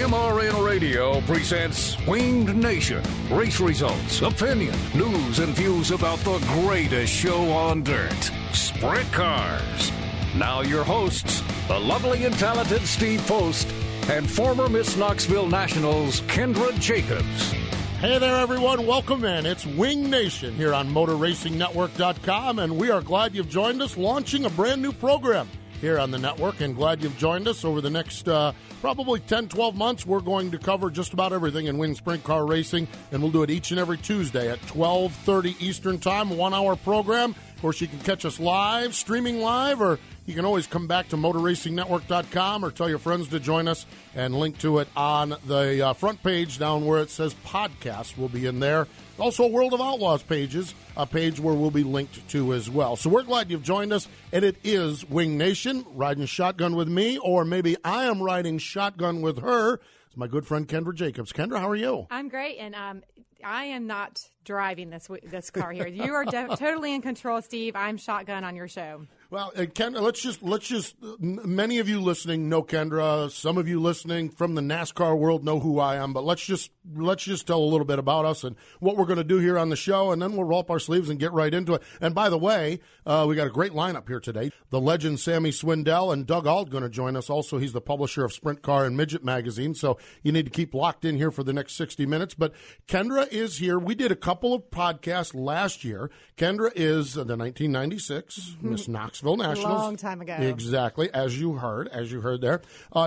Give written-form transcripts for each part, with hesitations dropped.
MRN Radio presents Winged Nation. Race results, opinion, news, and views about the greatest show on dirt, sprint cars. Now your hosts, the lovely and talented Steve Post and former Miss Knoxville Nationals, Kendra Jacobs. Hey there, everyone. Welcome in. It's Wing Nation here on MotorRacingNetwork.com, and we are glad you've joined us, launching a brand new program here on the network, and glad you've joined us. Over the next probably 10, 12 months, we're going to cover just about everything in wing sprint car racing, and we'll do it each and every Tuesday at 12:30 Eastern Time, 1 hour program. Of course, you can catch us live, streaming live, or you can always come back to MotorRacingNetwork.com or tell your friends to join us and link to it on the front page down where it says podcast will be in there. Also, World of Outlaws pages, a page where we'll be linked to as well. So we're glad you've joined us, and it is Wing Nation, riding shotgun with me, or maybe I am riding shotgun with her. It's my good friend Kendra Jacobs. Kendra, how are you? I'm great, and I am not driving this car here. You are totally in control, Steve. I'm shotgun on your show. Well, Kendra, let's just. Many of you listening know Kendra. Some of you listening from the NASCAR world know who I am. But let's just tell a little bit about us and what we're going to do here on the show, and then we'll roll up our sleeves and get right into it. And by the way, we got a great lineup here today. The legend Sammy Swindell and Doug Ault going to join us. Also, he's the publisher of Sprint Car and Midget magazine. So you need to keep locked in here for the next 60 minutes. But Kendra is here. We did a couple of podcasts last year. Kendra is the 1996 Miss Knoxville Nationals. A long time ago. Exactly, as you heard there.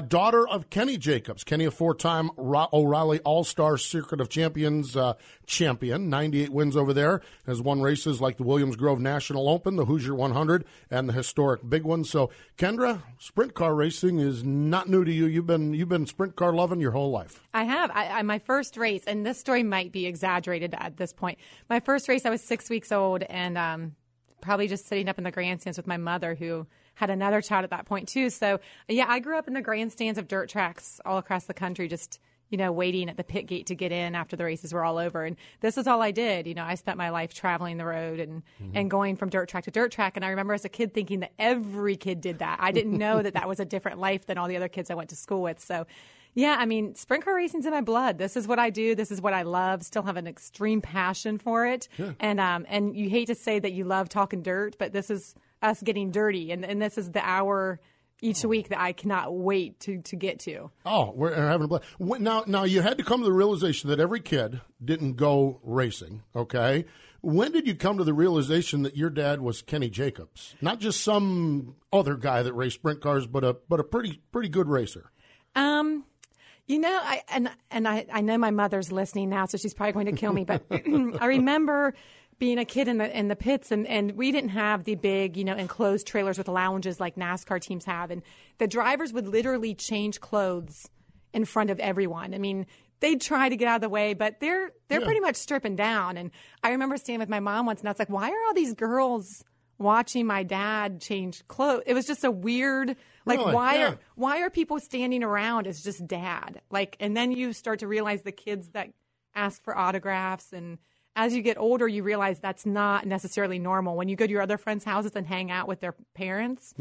Daughter of Kenny Jacobs. Kenny, a four-time O'Reilly All-Star Circuit of Champions champion. 98 wins over there. Has won races like the Williams Grove National Open, the Hoosier 100, and the historic big one. So, Kendra, sprint car racing is not new to you. You've been sprint car loving your whole life. I have. My first race, and this story might be exaggerated at this point. My first race, I was 6 weeks old, and probably just sitting up in the grandstands with my mother, who had another child at that point too. So yeah, I grew up in the grandstands of dirt tracks all across the country, just, waiting at the pit gate to get in after the races were all over. And this is all I did. I spent my life traveling the road and going from dirt track to dirt track. And I remember as a kid thinking that every kid did that. I didn't know that was a different life than all the other kids I went to school with. So yeah, sprint car racing's in my blood. This is what I do. This is what I love. Still have an extreme passion for it. Yeah. And you hate to say that you love talking dirt, but this is us getting dirty. And this is the hour each week that I cannot wait to get to. Oh, we're having a blast. Now, you had to come to the realization that every kid didn't go racing, okay? When did you come to the realization that your dad was Kenny Jacobs? Not just some other guy that raced sprint cars, but a pretty good racer. I know my mother's listening now, so she's probably going to kill me. But I remember being a kid in the pits, and we didn't have the big, enclosed trailers with lounges like NASCAR teams have. And the drivers would literally change clothes in front of everyone. They'd try to get out of the way, but they're pretty much stripping down. And I remember standing with my mom once, and I was like, why are all these girls watching my dad change clothes? It was just a weird, really? Why are people standing around as just dad? And then you start to realize the kids that ask for autographs, and as you get older, you realize that's not necessarily normal. When you go to your other friends' houses and hang out with their parents,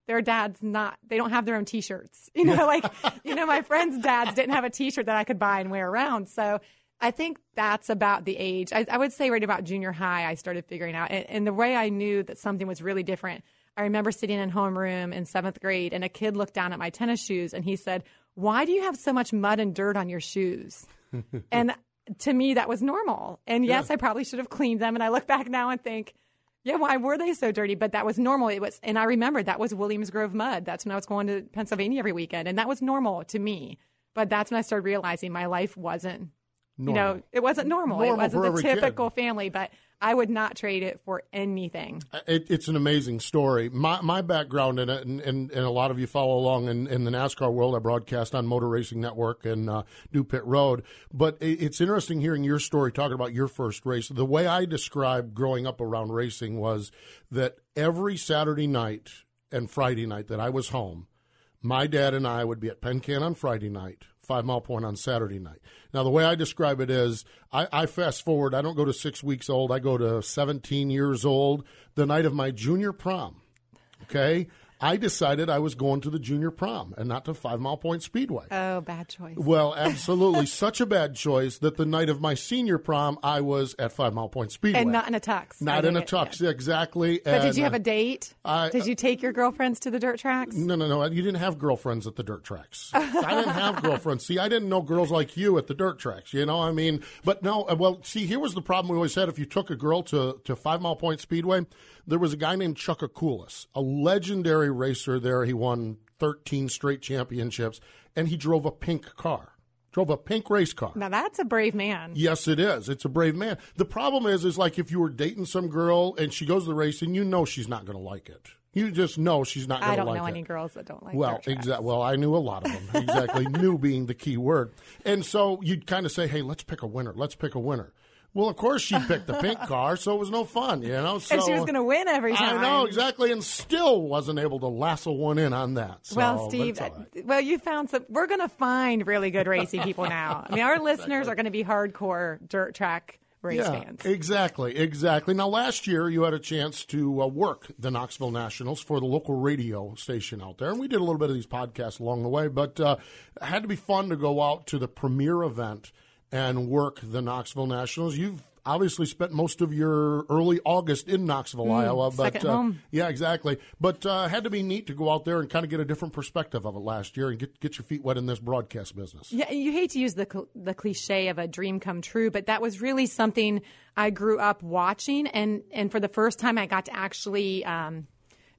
their dads they don't have their own T-shirts. My friends' dads didn't have a T-shirt that I could buy and wear around. So I think that's about the age. I would say right about junior high, I started figuring out. And the way I knew that something was really different, I remember sitting in homeroom in 7th grade, and a kid looked down at my tennis shoes, and he said, "Why do you have so much mud and dirt on your shoes?" And to me, that was normal. And yes, I probably should have cleaned them. And I look back now and think, yeah, why were they so dirty? But that was normal. And I remember that was Williams Grove mud. That's when I was going to Pennsylvania every weekend. And that was normal to me. But that's when I started realizing my life wasn't normal. It wasn't normal. It wasn't the typical family, but I would not trade it for anything. It's an amazing story. My background in it, and a lot of you follow along in the NASCAR world. I broadcast on Motor Racing Network and New Pit Road. But it's interesting hearing your story, talking about your first race. The way I described growing up around racing was that every Saturday night and Friday night that I was home, my dad and I would be at Penn Can on Friday night, 5 Mile Point on Saturday night. Now, the way I describe it is I fast forward. I don't go to 6 weeks old. I go to 17 years old, the night of my junior prom. Okay? I decided I was going to the junior prom and not to 5 Mile Point Speedway. Oh, bad choice. Well, absolutely. Such a bad choice that the night of my senior prom, I was at 5 Mile Point Speedway. And not in a tux. Not in a tux, exactly. But did you have a date? Did you take your girlfriends to the dirt tracks? No. You didn't have girlfriends at the dirt tracks. I didn't have girlfriends. See, I didn't know girls like you at the dirt tracks, you know? I mean, but no, well, see, here was the problem we always had. If you took a girl to 5 Mile Point Speedway, there was a guy named Chuck Akulis, a legendary racer there. He won 13 straight championships, and he drove a pink car. Drove a pink race car. Now, that's a brave man. Yes, it is. It's a brave man. The problem is like if you were dating some girl and she goes to the race and you know she's not going to like it. You just know she's not going to like it. I don't know any girls that don't like Well, exactly. Well, I knew a lot of them. Exactly. Knew being the key word. And so you'd kind of say, hey, let's pick a winner. Let's pick a winner. Well, of course, she picked the pink car, so it was no fun, you know. So, and she was going to win every time. I know, exactly, and still wasn't able to lasso one in on that. So, well, Steve, well, you found some. We're going to find really good racing people now. I mean, our listeners are going to be hardcore dirt track race fans. Exactly. Now, last year, you had a chance to work the Knoxville Nationals for the local radio station out there, and we did a little bit of these podcasts along the way, but it had to be fun to go out to the premier event and work the Knoxville Nationals. You've obviously spent most of your early August in Knoxville, Iowa. But second home. Yeah, exactly. But had to be neat to go out there and kind of get a different perspective of it last year and get your feet wet in this broadcast business. Yeah, you hate to use the cliche of a dream come true, but that was really something I grew up watching. And for the first time, I got to actually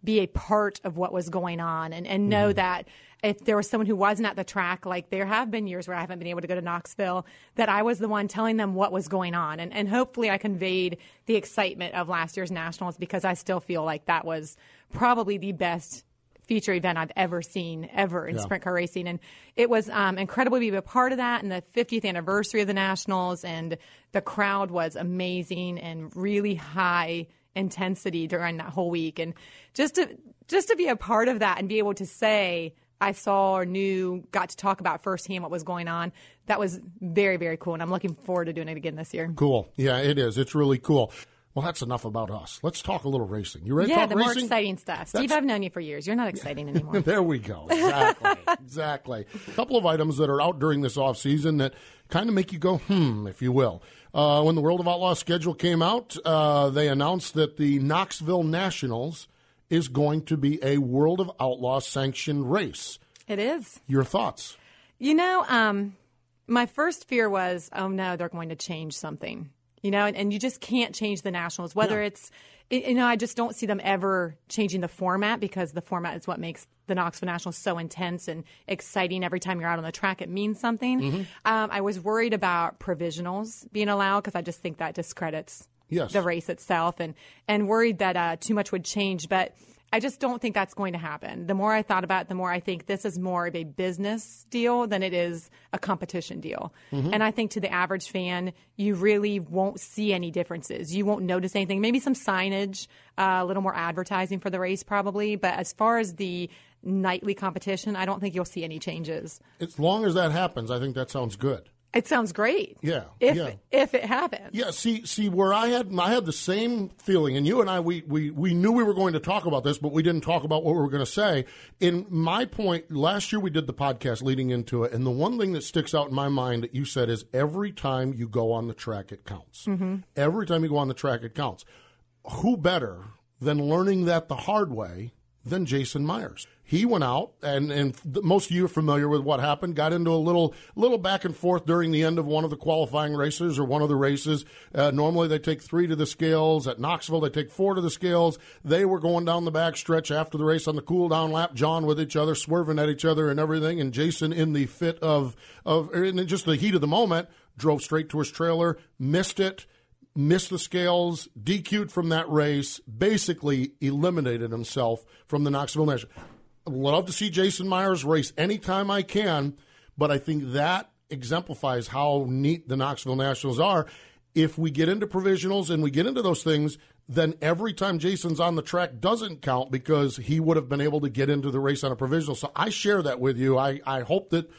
be a part of what was going on and know that if there was someone who wasn't at the track, like there have been years where I haven't been able to go to Knoxville, that I was the one telling them what was going on. And hopefully I conveyed the excitement of last year's Nationals, because I still feel like that was probably the best feature event I've ever seen in sprint car racing. And it was incredible to be a part of that, and the 50th anniversary of the Nationals, and the crowd was amazing and really high intensity during that whole week. And just to be a part of that and be able to say I saw or knew, got to talk about firsthand what was going on, that was very, very cool. And I'm looking forward to doing it again this year. Cool. Yeah, it is. It's really cool. Well, that's enough about us. Let's talk a little racing. You ready to talk racing? Yeah, the more exciting stuff. Steve, I've known you for years. You're not exciting anymore. There we go. Exactly. A couple of items that are out during this offseason that kind of make you go, if you will. When the World of Outlaw schedule came out, they announced that the Knoxville Nationals is going to be a World of Outlaw sanctioned race. It is. Your thoughts? You know, my first fear was, oh no, they're going to change something. You know, and you just can't change the Nationals, whether it's, you know, I just don't see them ever changing the format, because the format is what makes the Knoxville Nationals so intense and exciting. Every time you're out on the track, it means something. I was worried about provisionals being allowed, because I just think that discredits the race itself, and worried that too much would change. But I just don't think that's going to happen. The more I thought about it, the more I think this is more of a business deal than it is a competition deal. And I think to the average fan, you really won't see any differences. You won't notice anything. Maybe some signage, a little more advertising for the race probably. But as far as the nightly competition, I don't think you'll see any changes. As long as that happens, I think that sounds good. It sounds great. Yeah. If it happens. Yeah. See where I had the same feeling, and you and I we knew we were going to talk about this, but we didn't talk about what we were going to say. In my point, last year we did the podcast leading into it, and the one thing that sticks out in my mind that you said is every time you go on the track, it counts. Every time you go on the track, it counts. Who better than learning that the hard way than Jason Myers? He went out, and most of you are familiar with what happened, got into a little back and forth during the end of one of the qualifying races or one of the races. Normally they take 3 to the scales. At Knoxville, they take 4 to the scales. They were going down the back stretch after the race on the cool-down lap, John with each other, swerving at each other and everything, and Jason in the fit of in just the heat of the moment, drove straight to his trailer, missed the scales, DQ'd from that race, basically eliminated himself from the Knoxville Nationals. I'd love to see Jason Myers race anytime I can, but I think that exemplifies how neat the Knoxville Nationals are. If we get into provisionals and we get into those things, then every time Jason's on the track doesn't count, because he would have been able to get into the race on a provisional. So I share that with you. I hope that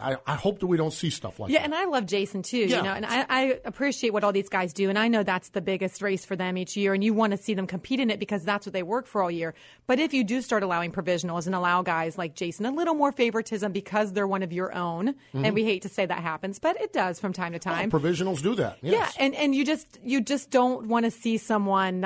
I hope that we don't see stuff like that. Yeah, and I love Jason too, Yeah. you know, and I appreciate what all these guys do, and I know that's the biggest race for them each year, and you want to see them compete in it because that's what they work for all year. But if you do start allowing provisionals and allow guys like Jason a little more favoritism because they're one of your own, and we hate to say that happens, but it does from time to time. Provisionals do that. Yes. Yeah, and you just don't want to see someone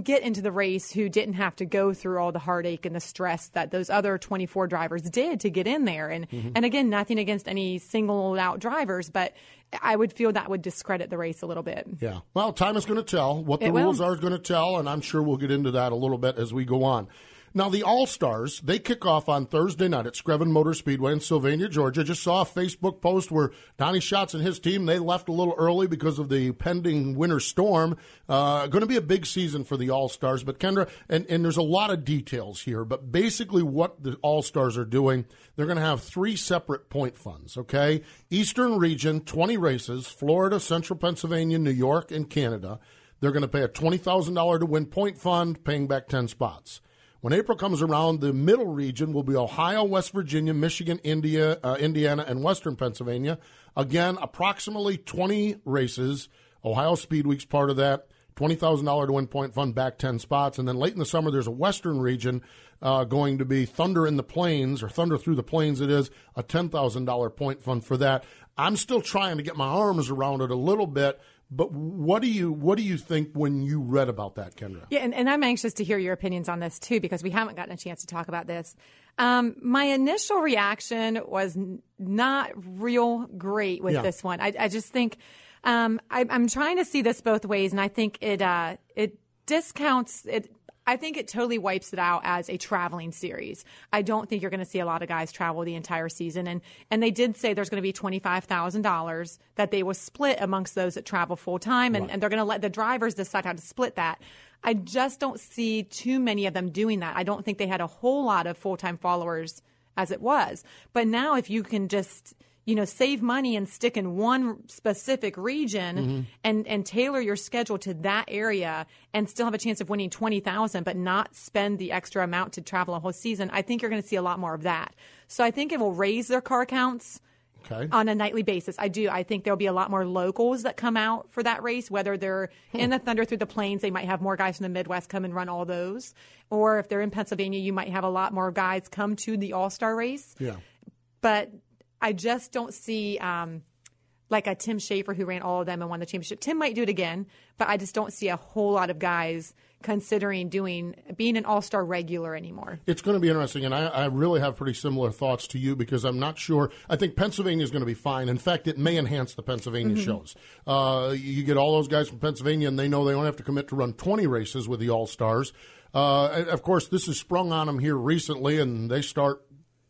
get into the race who didn't have to go through all the heartache and the stress that those other 24 drivers did to get in there. And again, nothing against any singled out drivers, but I would feel that would discredit the race a little bit. Yeah. Well, time is going to tell. What the rules are going to tell, and I'm sure we'll get into that a little bit as we go on. Now, the All-Stars, they kick off on Thursday night at Screven Motor Speedway in Sylvania, Georgia. Just saw a Facebook post where Donnie Schatz and his team, they left a little early because of the pending winter storm. Going to be a big season for the All-Stars. But, Kendra, and there's a lot of details here, but basically what the All-Stars are doing, they're going to have 3 separate point funds, okay? Eastern region, 20 races, Florida, Central Pennsylvania, New York, and Canada. They're going to pay a $20,000 to win point fund, paying back 10 spots. When April comes around, the middle region will be Ohio, West Virginia, Michigan, Indiana, and Western Pennsylvania. Again, approximately 20 races. Ohio Speed Week's part of that. $20,000 to win point fund, back 10 spots. And then late in the summer, there's a Western region going to be Thunder in the Plains, or Thunder Through the Plains it is, a $10,000 point fund for that. I'm still trying to get my arms around it a little bit. But what do you think when you read about that, Kendra? Yeah, and I'm anxious to hear your opinions on this, too, because we haven't gotten a chance to talk about this. My initial reaction was not real great with this one. I just think I'm trying to see this both ways, and I think it discounts it. I think it totally wipes it out as a traveling series. I don't think you're going to see a lot of guys travel the entire season. And they did say there's going to be $25,000 that they will split amongst those that travel full time. And they're going to let the drivers decide how to split that. I just don't see too many of them doing that. I don't think they had a whole lot of full-time followers as it was. But now if you can just, save money and stick in one specific region and tailor your schedule to that area and still have a chance of winning $20,000, but not spend the extra amount to travel a whole season, I think you're going to see a lot more of that. So I think it will raise their car counts on a nightly basis. I do. I think there'll be a lot more locals that come out for that race, whether they're in the Thunder Through the Plains, they might have more guys from the Midwest come and run all those. Or if they're in Pennsylvania, you might have a lot more guys come to the All-Star race. Yeah. But I just don't see like a Tim Schafer who ran all of them and won the championship. Tim might do it again, but I just don't see a whole lot of guys considering being an all-star regular anymore. It's going to be interesting, and I really have pretty similar thoughts to you because I'm not sure. I think Pennsylvania is going to be fine. In fact, it may enhance the Pennsylvania shows. You get all those guys from Pennsylvania, and they know they don't have to commit to run 20 races with the All-Stars. Of course, this is sprung on them here recently, and they start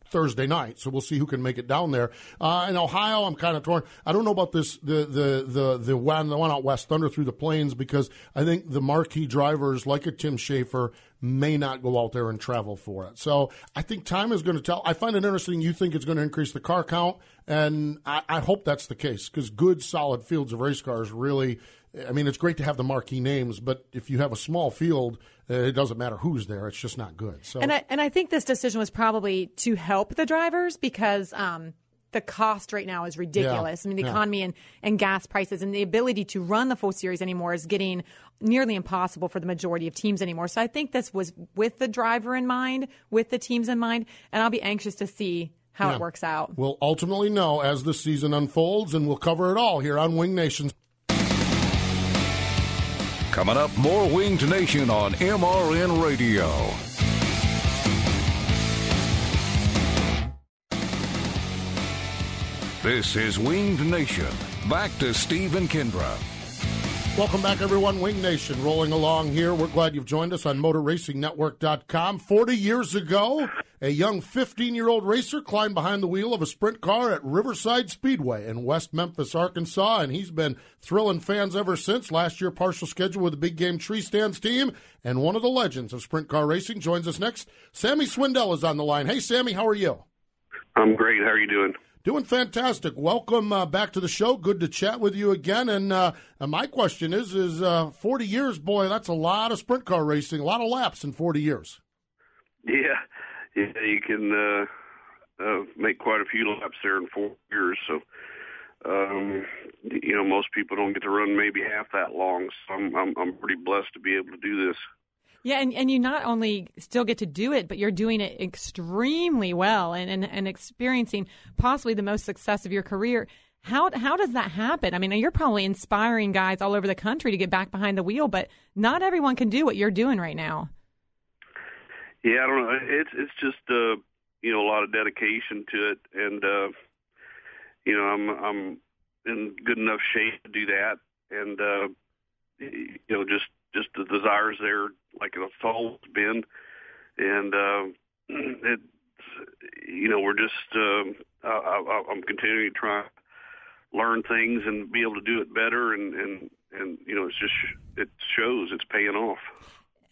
Thursday night, so we'll see who can make it down there. In Ohio, I'm kind of torn. I don't know about this the one out west, Thunder Through the Plains, because I think the marquee drivers like a Tim Schafer may not go out there and travel for it. So I think time is going to tell. I find it interesting. You think it's going to increase the car count, and I hope that's the case because good, solid fields of race cars really. I mean, it's great to have the marquee names, but if you have a small field, it doesn't matter who's there. It's just not good. So, and I think this decision was probably to help the drivers because the cost right now is ridiculous. I mean, the economy and gas prices and the ability to run the full series anymore is getting nearly impossible for the majority of teams anymore. So I think this was with the driver in mind, with the teams in mind, and I'll be anxious to see how it works out. We'll ultimately know as the season unfolds, and we'll cover it all here on Wing Nation. Coming up, more Winged Nation on MRN Radio. This is Winged Nation. Back to Steve and Kendra. Welcome back, everyone. Wing Nation rolling along here. We're glad you've joined us on MotorRacingNetwork.com. 40 years ago, a young 15-year-old racer climbed behind the wheel of a sprint car at Riverside Speedway in West Memphis, Arkansas, and he's been thrilling fans ever since. Last year, partial schedule with the Big Game Tree Stands team, and one of the legends of sprint car racing joins us next. Sammy Swindell is on the line. Hey, Sammy, how are you? I'm great. How are you doing? Doing fantastic. Welcome back to the show. Good to chat with you again. And my question is 40 years, boy, that's a lot of sprint car racing, a lot of laps in 40 years. Yeah, you can. make quite a few laps there in 4 years. So, most people don't get to run maybe half that long. So I'm pretty blessed to be able to do this. Yeah, and you not only still get to do it, but you're doing it extremely well and experiencing possibly the most success of your career. How does that happen? I mean, you're probably inspiring guys all over the country to get back behind the wheel, but not everyone can do what you're doing right now. Yeah, I don't know. It's just a lot of dedication to it, and I'm in good enough shape to do that, and just the desire's there, like it's always been, and we're just I'm continuing to try to learn things and be able to do it better, and it shows it's paying off.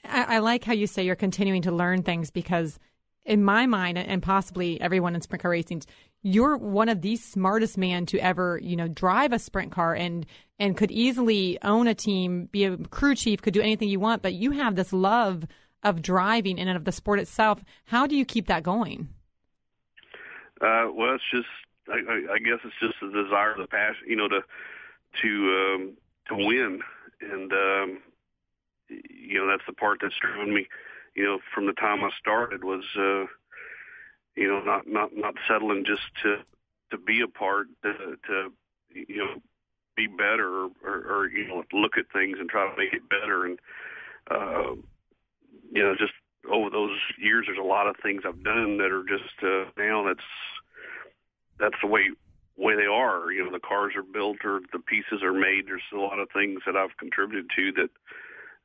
I like how you say you're continuing to learn things, because in my mind, and possibly everyone in sprint car racing, you're one of the smartest men to ever, drive a sprint car and could easily own a team, be a crew chief, could do anything you want. But you have this love of driving and of the sport itself. How do you keep that going? Well, it's just, I guess it's just the desire, the passion, to win. And, that's the part that's driven me, from the time I started was, not settling just to be a part, to be better or look at things and try to make it better. And, just over those years, there's a lot of things I've done that are just, now that's the way they are. The cars are built or the pieces are made. There's a lot of things that I've contributed to that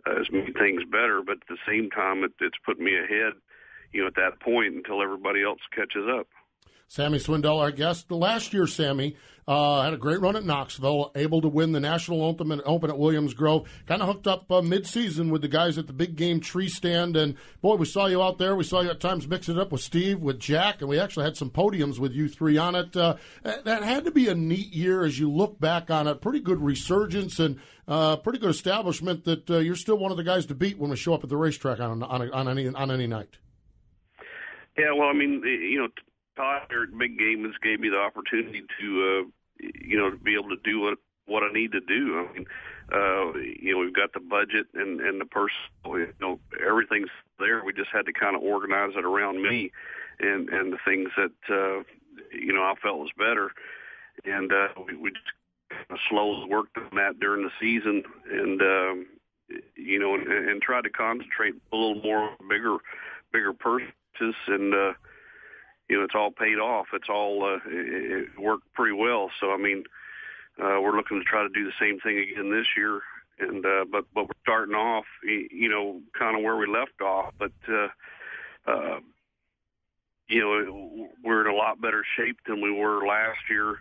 has made things better, but at the same time, it's put me ahead, at that point until everybody else catches up. Sammy Swindell, our guest. Last year, Sammy had a great run at Knoxville, able to win the National Open at Williams Grove. Kind of hooked up mid-season with the guys at the Big Game Tree Stand. And, boy, we saw you out there. We saw you at times mix it up with Steve, with Jack, and we actually had some podiums with you three on it. That had to be a neat year as you look back on it. Pretty good resurgence and pretty good establishment that you're still one of the guys to beat when we show up at the racetrack on any night. Yeah, well, I mean, Todd here at Big Game has gave me the opportunity to, to be able to do what I need to do. I mean, we've got the budget and the person, everything's there. We just had to kind of organize it around me and the things that, I felt was better. And we just kind of slowly worked on that during the season and tried to concentrate a little more on bigger purchases and, it's all paid off. It's all it worked pretty well. So I mean, we're looking to try to do the same thing again this year. And but we're starting off, kind of where we left off. But we're in a lot better shape than we were last year.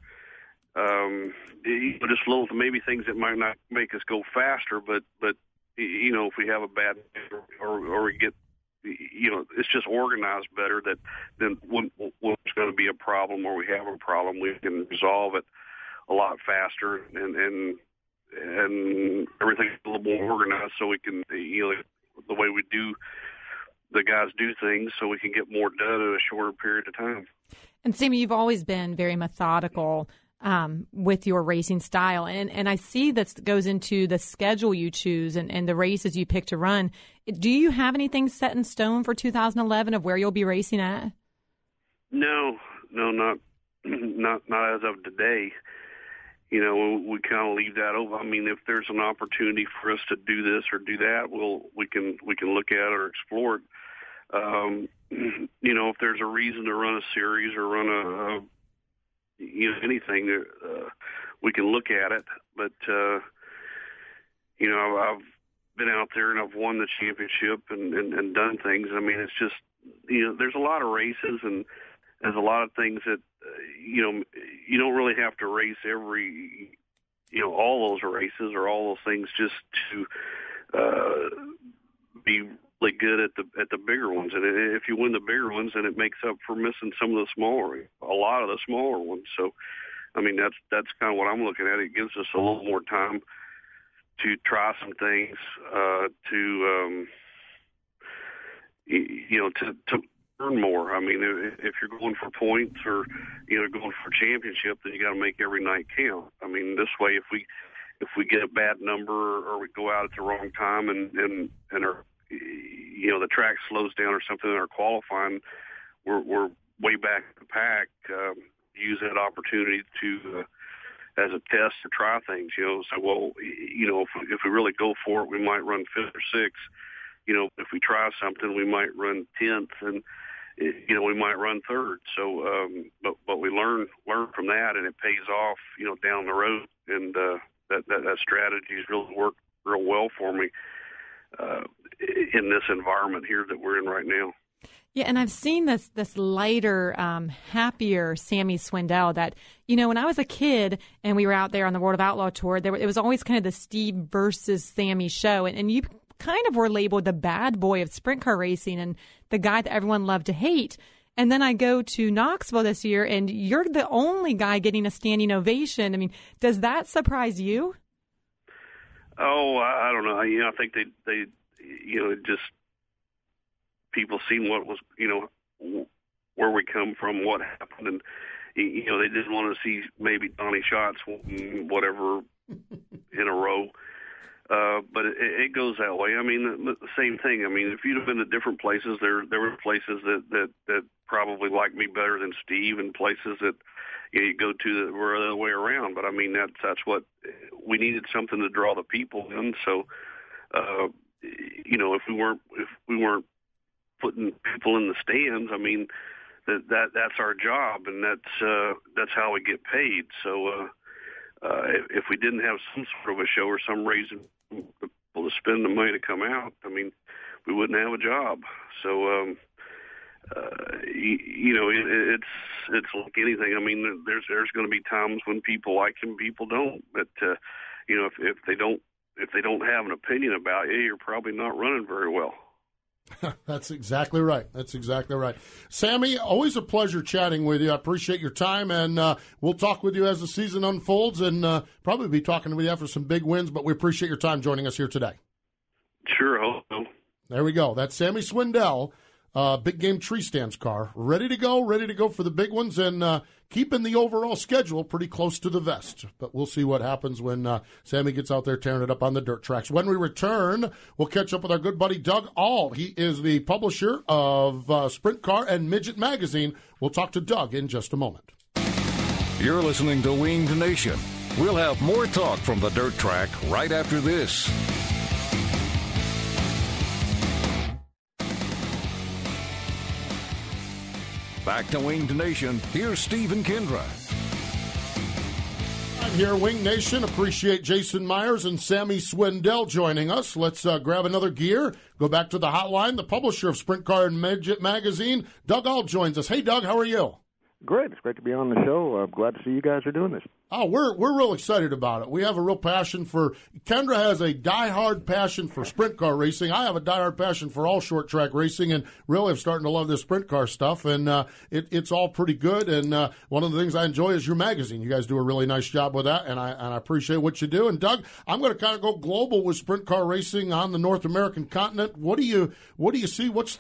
Just little maybe things that might not make us go faster, but if we have a bad or we get. It's just organized better than when there's going to be a problem or we have a problem, we can resolve it a lot faster and everything's a little more organized so we can, the way the guys do things so we can get more done in a shorter period of time. And Sammy, you've always been very methodical with your racing style. And I see that goes into the schedule you choose and the races you pick to run. Do you have anything set in stone for 2011 of where you'll be racing at? No, not as of today. We kind of leave that open. I mean, if there's an opportunity for us to do this or do that, we can look at it or explore it. If there's a reason to run a series or run anything, we can look at it. But, I've been out there and I've won the championship and done things. I mean, it's just, there's a lot of races and there's a lot of things that, you don't really have to race all those races or all those things just to be really good at the bigger ones. And if you win the bigger ones, then it makes up for missing some of a lot of the smaller ones. So, I mean, that's kind of what I'm looking at. It gives us a little more time to try some things, to earn more. I mean, if you're going for points or going for championship, then you got to make every night count. I mean, this way, if we get a bad number or we go out at the wrong time and our the track slows down or something in our qualifying, we're way back in the pack. Use that opportunity to as a test to try things. So if we really go for it, we might run 5th or 6th. If we try something, we might run 10th, and we might run 3rd. So, but we learn from that, and it pays off, down the road. And that strategy has really worked real well for me in this environment here that we're in right now. Yeah, and I've seen this lighter, happier Sammy Swindell that, when I was a kid and we were out there on the World of Outlaw Tour, it was always kind of the Steve versus Sammy show. And you kind of were labeled the bad boy of sprint car racing and the guy that everyone loved to hate. And then I go to Knoxville this year, and you're the only guy getting a standing ovation. I mean, does that surprise you? Oh, I don't know. I think they just people seen what was, where we come from, what happened, and they didn't want to see maybe Donnie Schatz whatever in a row. But it goes that way. I mean, the same thing. I mean, if you'd have been to different places, there were places that probably liked me better than Steve, and places that you go to that were the other way around. But I mean, that's what we needed, something to draw the people in. So, if we weren't putting people in the stands, I mean, that's our job, and that's how we get paid. So, if we didn't have some sort of a show or some reason for people to spend the money to come out, I mean, we wouldn't have a job. So, it's like anything. I mean, there's going to be times when people like him, people don't. But if they don't have an opinion about you, you're probably not running very well. That's exactly right. Sammy, always a pleasure chatting with you. I appreciate your time, and we'll talk with you as the season unfolds, and probably be talking with you after some big wins, but we appreciate your time joining us here today. Sure. Hello. There we go. That's Sammy Swindell, Big Game Tree Stands car. Ready to go for the big ones, and keeping the overall schedule pretty close to the vest. But we'll see what happens when Sammy gets out there tearing it up on the dirt tracks. When we return, we'll catch up with our good buddy Doug Auld. He is the publisher of Sprint Car and Midget Magazine. We'll talk to Doug in just a moment. You're listening to Winged Nation. We'll have more talk from the dirt track right after this. Back to Winged Nation. Here's Steve and Kendra. I'm here, Winged Nation. Appreciate Jason Myers and Sammy Swindell joining us. Let's grab another gear. Go back to the hotline. The publisher of Sprint Car and Midget Magazine, Doug Auld, joins us. Hey, Doug, how are you? Great. It's great to be on the show. I'm glad to see you guys are doing this. Oh, we're real excited about it. We have a real passion for – Kendra has a diehard passion for sprint car racing. I have a diehard passion for all short track racing, and really I'm starting to love this sprint car stuff, and it's all pretty good. And one of the things I enjoy is your magazine. You guys do a really nice job with that, and I appreciate what you do. And, Doug, I'm going to kind of go global with sprint car racing on the North American continent. What do you see? What's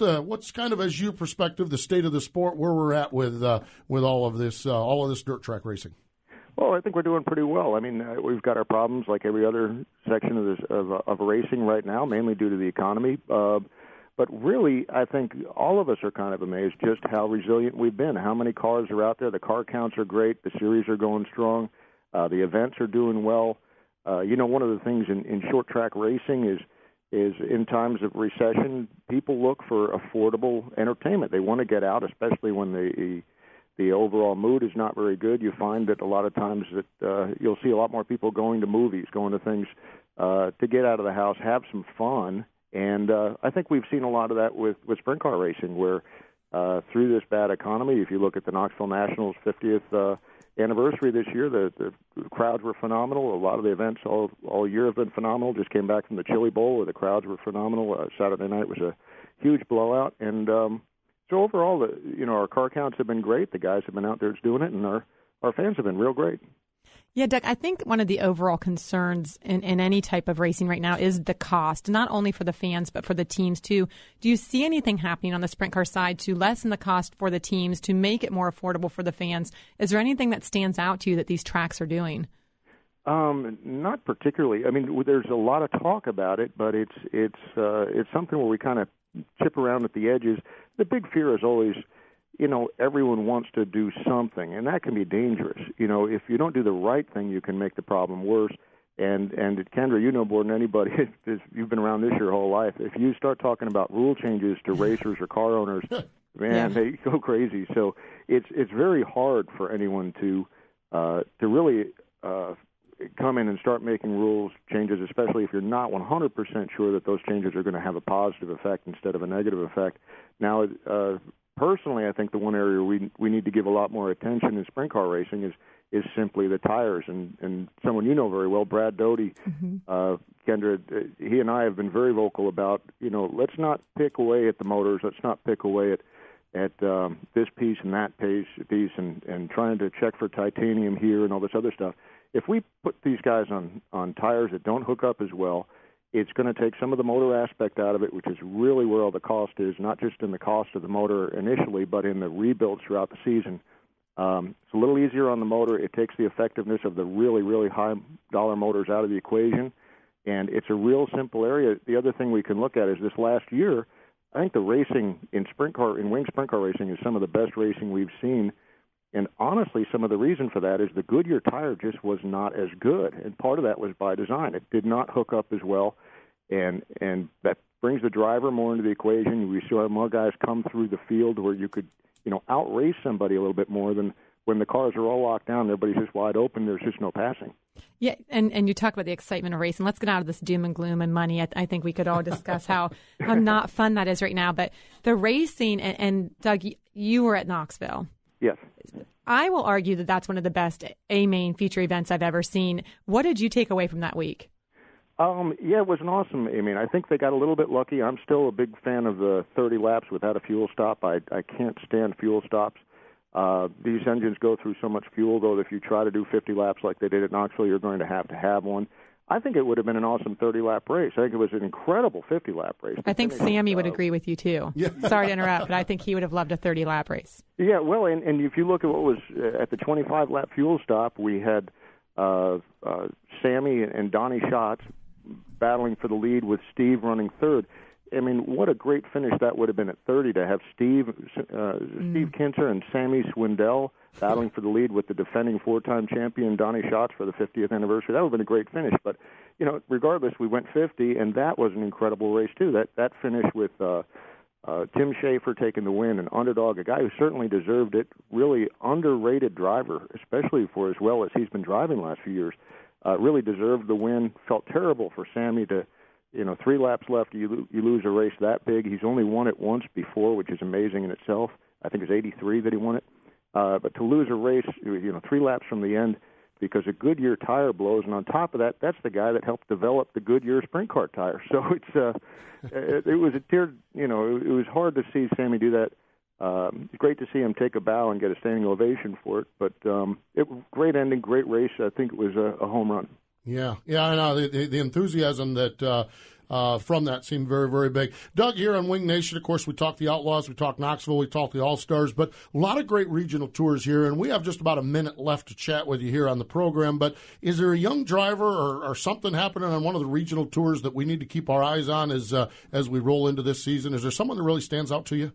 kind of, as your perspective, the state of the sport, where we're at with all of this dirt track racing? Well, I think we're doing pretty well. I mean, we've got our problems like every other section of racing right now, mainly due to the economy. But really, I think all of us are kind of amazed just how resilient we've been, how many cars are out there. The car counts are great. The series are going strong. The events are doing well. One of the things in short track racing is in times of recession, people look for affordable entertainment. They want to get out, especially when the overall mood is not very good. You find that a lot of times that you'll see a lot more people going to movies, going to things to get out of the house, have some fun. And I think we've seen a lot of that with sprint car racing, where through this bad economy, if you look at the Knoxville Nationals 50th anniversary this year, the crowds were phenomenal. A lot of the events all year have been phenomenal. Just came back from the Chili Bowl where the crowds were phenomenal. Saturday night was a huge blowout. And so overall, our car counts have been great. The guys have been out there doing it, and our fans have been real great. Yeah, Doug, I think one of the overall concerns in any type of racing right now is the cost, not only for the fans, but for the teams too. Do you see anything happening on the sprint car side to lessen the cost for the teams, to make it more affordable for the fans? Is there anything that stands out to you that these tracks are doing? Not particularly. I mean, there's a lot of talk about it, but it's something where we kind of chip around at the edges. The big fear is always, everyone wants to do something, and that can be dangerous. If you don't do the right thing, you can make the problem worse. And Kendra, you know more than anybody, you've been around this your whole life. If you start talking about rule changes to racers or car owners, man, they go crazy. So it's very hard for anyone to really come in and start making rules changes, especially if you're not 100% sure that those changes are going to have a positive effect instead of a negative effect. Now, personally, I think the one area we need to give a lot more attention in sprint car racing is simply the tires. And someone you know very well, Brad Doty, Kendra, he and I have been very vocal about, let's not pick away at the motors. Let's not pick away at this piece and that piece and trying to check for titanium here and all this other stuff. If we put these guys on tires that don't hook up as well, it's going to take some of the motor aspect out of it, which is really where all the cost is, not just in the cost of the motor initially, but in the rebuilds throughout the season. It's a little easier on the motor. It takes the effectiveness of the really, really high-dollar motors out of the equation, and it's a real simple area. The other thing we can look at is this last year, I think the racing in wing sprint car racing is some of the best racing we've seen. And honestly, some of the reason for that is the Goodyear tire just was not as good, and part of that was by design. It did not hook up as well, and that brings the driver more into the equation. We saw more guys come through the field where you could, outrace somebody a little bit more than when the cars are all locked down. Everybody's just wide open. There's just no passing. Yeah, and you talk about the excitement of racing. Let's get out of this doom and gloom and money. I think we could all discuss how not fun that is right now. But the racing, and Doug, you were at Knoxville. Yes. I will argue that that's one of the best A-Main feature events I've ever seen. What did you take away from that week? Yeah, it was an awesome A-Main. I think they got a little bit lucky. I'm still a big fan of the 30 laps without a fuel stop. I can't stand fuel stops. These engines go through so much fuel, though, that if you try to do 50 laps like they did at Knoxville, you're going to have one. I think it would have been an awesome 30-lap race. I think it was an incredible 50-lap race. I think Sammy would agree with you, too. Yeah. Sorry to interrupt, but I think he would have loved a 30-lap race. Yeah, well, and if you look at what was at the 25-lap fuel stop, we had Sammy and Donnie Schatz battling for the lead with Steve running third. I mean, what a great finish that would have been at 30 to have Steve Kinser and Sammy Swindell battling for the lead with the defending four-time champion Donnie Schatz for the 50th anniversary. That would have been a great finish. But, regardless, we went 50, and that was an incredible race, too. That finish with Tim Schaefer taking the win, an underdog, a guy who certainly deserved it, really underrated driver, especially for as well as he's been driving the last few years, really deserved the win. Felt terrible for Sammy to 3 laps left, you lose a race that big. He's only won it once before, which is amazing in itself. I think it's 83 that he won it. But to lose a race, 3 laps from the end because a Goodyear tire blows, and on top of that, that's the guy that helped develop the Goodyear sprint car tire. So it was it was hard to see Sammy do that. It's great to see him take a bow and get a standing ovation for it. But great ending, great race. I think it was a home run. Yeah, I know. The enthusiasm that from that seemed very, very big. Doug, here on Wing Nation, of course, we talk the Outlaws, we talk Knoxville, we talk the All-Stars, but a lot of great regional tours here, and we have just about a minute left to chat with you here on the program. But is there a young driver or something happening on one of the regional tours that we need to keep our eyes on as we roll into this season? Is there someone that really stands out to you?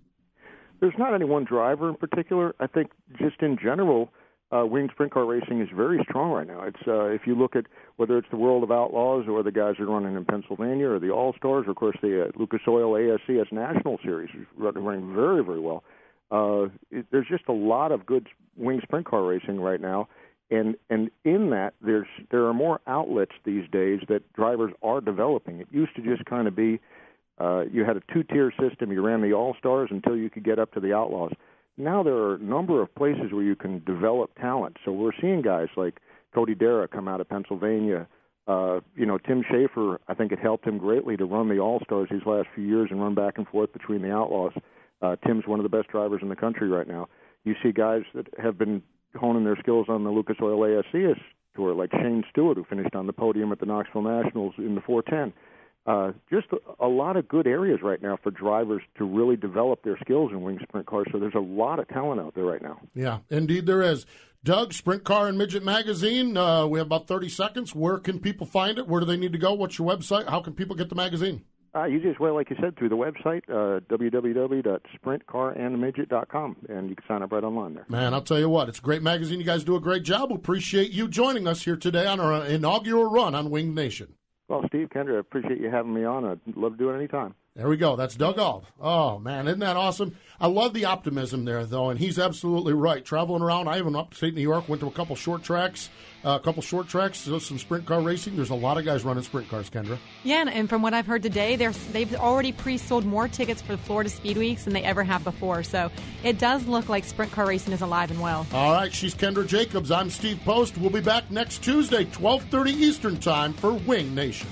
There's not any one driver in particular. I think just in general, wing sprint car racing is very strong right now. It's if you look at whether it's the World of Outlaws or the guys that are running in Pennsylvania or the All-Stars, or, of course, the Lucas Oil ASCS National Series is running very, very well. There's just a lot of good wing sprint car racing right now, and in that there are more outlets these days that drivers are developing. It used to just kind of be you had a 2-tier system. You ran the All-Stars until you could get up to the Outlaws. Now there are a number of places where you can develop talent. So we're seeing guys like Cody Dara come out of Pennsylvania. Tim Schaefer, I think it helped him greatly to run the All-Stars these last few years and run back and forth between the Outlaws. Tim's one of the best drivers in the country right now. You see guys that have been honing their skills on the Lucas Oil ASCS Tour, like Shane Stewart, who finished on the podium at the Knoxville Nationals in the 410. Just a lot of good areas right now for drivers to really develop their skills in wing sprint cars. So there's a lot of talent out there right now. Yeah, indeed there is. Doug, Sprint Car and Midget Magazine, we have about 30 seconds. Where can people find it? Where do they need to go? What's your website? How can people get the magazine? You just, well, like you said, through the website, www.sprintcarandmidget.com, and you can sign up right online there. Man, I'll tell you what, it's a great magazine. You guys do a great job. We appreciate you joining us here today on our inaugural run on Winged Nation. Well, Steve, Kendra, I appreciate you having me on. I'd love to do it anytime. There we go. That's Doug Auld. Oh, man, isn't that awesome? I love the optimism there, though, and he's absolutely right. Traveling around, I even upstate New York, went to a couple short tracks, some sprint car racing. There's a lot of guys running sprint cars, Kendra. Yeah, and from what I've heard today, they've already pre-sold more tickets for the Florida Speed Weeks than they ever have before. So it does look like sprint car racing is alive and well. All right, she's Kendra Jacobs. I'm Steve Post. We'll be back next Tuesday, 12:30 Eastern Time for Wing Nation.